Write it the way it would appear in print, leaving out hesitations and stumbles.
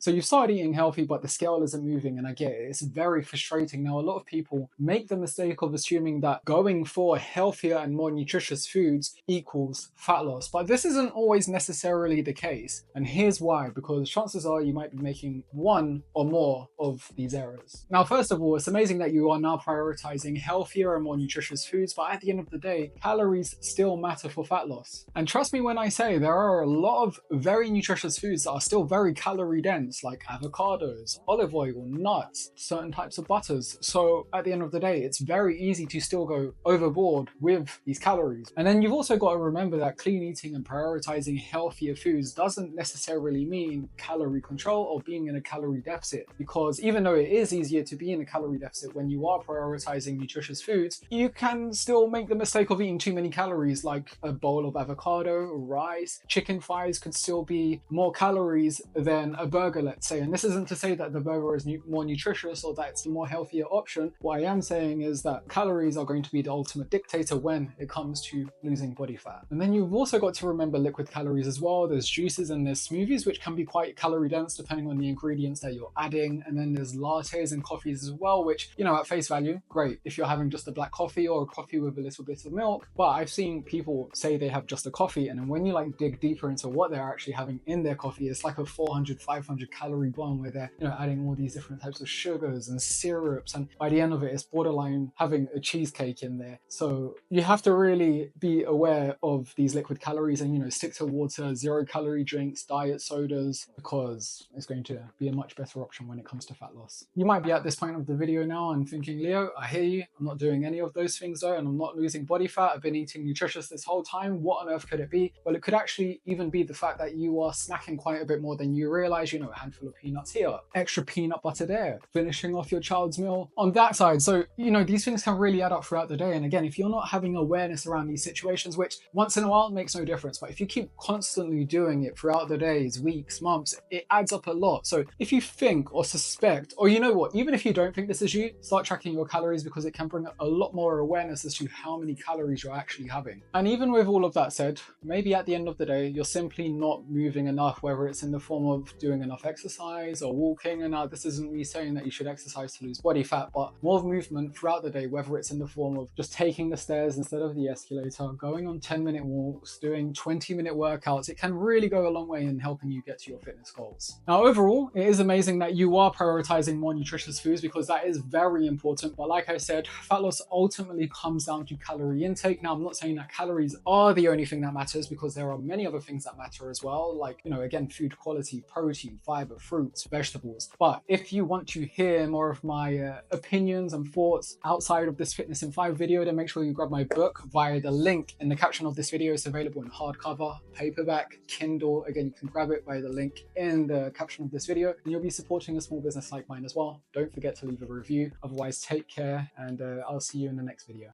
So you've started eating healthy, but the scale isn't moving, and I get it. It's very frustrating. Now, a lot of people make the mistake of assuming that going for healthier and more nutritious foods equals fat loss, but this isn't always necessarily the case. And here's why, because chances are you might be making one or more of these errors. Now, first of all, it's amazing that you are now prioritizing healthier and more nutritious foods, but at the end of the day, calories still matter for fat loss. And trust me when I say there are a lot of very nutritious foods that are still very calorie dense, like avocados, olive oil, nuts, certain types of butters. So at the end of the day, it's very easy to still go overboard with these calories. And then you've also got to remember that clean eating and prioritizing healthier foods doesn't necessarily mean calorie control or being in a calorie deficit, because even though it is easier to be in a calorie deficit when you are prioritizing nutritious foods, you can still make the mistake of eating too many calories, like a bowl of avocado, rice, chicken thighs could still be more calories than a burger, let's say. And this isn't to say that the burger is more nutritious or that it's the more healthier option. What I am saying is that calories are going to be the ultimate dictator when it comes to losing body fat. And then you've also got to remember liquid calories as well. There's juices and there's smoothies, which can be quite calorie dense depending on the ingredients that you're adding. And then there's lattes and coffees as well, which, you know, at face value, great if you're having just a black coffee or a coffee with a little bit of milk. But I've seen people say they have just a coffee, and then when you like dig deeper into what they're actually having in their coffee, it's like a 400, 500 calorie bomb where they're, you know, adding all these different types of sugars and syrups, and by the end of it, it's borderline having a cheesecake in there. So you have to really be aware of these liquid calories and, you know, stick to water, 0-calorie drinks, diet sodas, because it's going to be a much better option when it comes to fat loss. You might be at this point of the video now and thinking, Leo, I hear you, I'm not doing any of those things though, and I'm not losing body fat, I've been eating nutritious this whole time, what on earth could it be? Well, it could actually even be the fact that you are snacking quite a bit more than you realize, you know, a handful of peanuts here, extra peanut butter there, finishing off your child's meal on that side. So, you know, these things can really add up throughout the day. And again, if you're not having awareness around these situations, which once in a while makes no difference, but if you keep constantly doing it throughout the days, weeks, months, it adds up a lot. So if you think or suspect, or you know what, even if you don't think this is you, start tracking your calories, because it can bring a lot more awareness as to how many calories you're actually having. And even with all of that said, maybe at the end of the day, you're simply not moving enough, whether it's in the form of doing enough exercise or walking. And now this isn't me saying that you should exercise to lose body fat, but more movement throughout the day, whether it's in the form of just taking the stairs instead of the escalator, going on 10-minute walks, doing 20-minute workouts, it can really go a long way in helping you get to your fitness goals. Now, overall, it is amazing that you are prioritizing more nutritious foods, because that is very important. But like I said, fat loss ultimately comes down to calorie intake. Now, I'm not saying that calories are the only thing that matters, because there are many other things that matter as well, like, you know, again, food quality, protein, fiber, fruits, vegetables. But if you want to hear more of my opinions and thoughts outside of this Fitness in 5 video, then make sure you grab my book via the link in the caption of this video. It's available in hardcover, paperback, Kindle. Again, you can grab it via the link in the caption of this video, and you'll be supporting a small business like mine as well. Don't forget to leave a review. Otherwise, take care, and I'll see you in the next video.